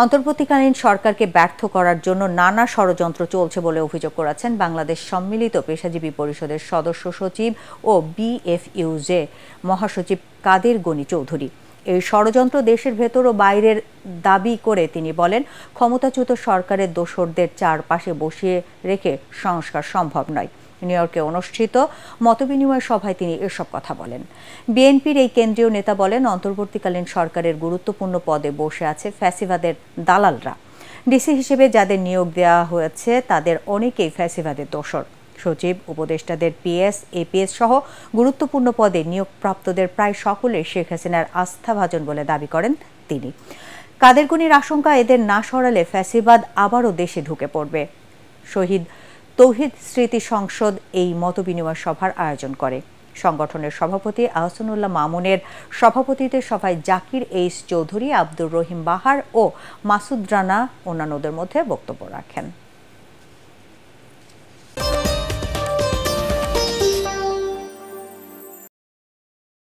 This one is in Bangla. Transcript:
অন্তর্বর্তীকালীন সরকারকে ব্যর্থ করার জন্য নানা ষড়যন্ত্র চলছে বলে অভিযোগ করেছেন বাংলাদেশ সম্মিলিত পেশাজীবী পরিষদের সদস্য সচিব ও বিএফইউজে মহাসচিব কাদের গনি চৌধুরী। এই ষড়যন্ত্র দেশের ভেতর ও বাইরের দাবি করে তিনি বলেন, ক্ষমতাচ্যুত সরকারের দোসরদের চারপাশে বসিয়ে রেখে সংস্কার সম্ভব নয়। নিউ ইয়র্কে অনুষ্ঠিত মতবিনিময় সভায় তিনি এসব কথা বলেন। বিএনপির এই কেন্দ্রীয় নেতা বলেন, অন্তর্বর্তীকালীন সরকারের গুরুত্বপূর্ণ পদে বসে আছে ফ্যাসিবাদের দালালরা। ডিসি হিসেবে যাদের নিয়োগ দেওয়া হয়েছে তাদের অনেকেই ফ্যাসিবাদের দোসর। সচিব, উপদেষ্টাদের পিএস, এপিএস সহ গুরুত্বপূর্ণ পদে নিয়োগপ্রাপ্তদের প্রায় সকলে শেখ হাসিনার আস্থাভাজন বলে দাবি করেন তিনি। কাদের গনির আশঙ্কা, এদের না সরালে ফ্যাসিবাদ আবারও দেশে ঢুকে পড়বে। শহীদ তৌহিদ স্মৃতি সংসদ এই মতবিনিময় সভার আয়োজন করে। সংগঠনের সভাপতি আহসানুল্লাহ মামুনের সভাপতিত্বে সভায় জাকির এইচ চৌধুরী, আব্দুর রহিম বাহার ও মাসুদ রানা অন্যান্যদের মধ্যে বক্তব্য রাখেন।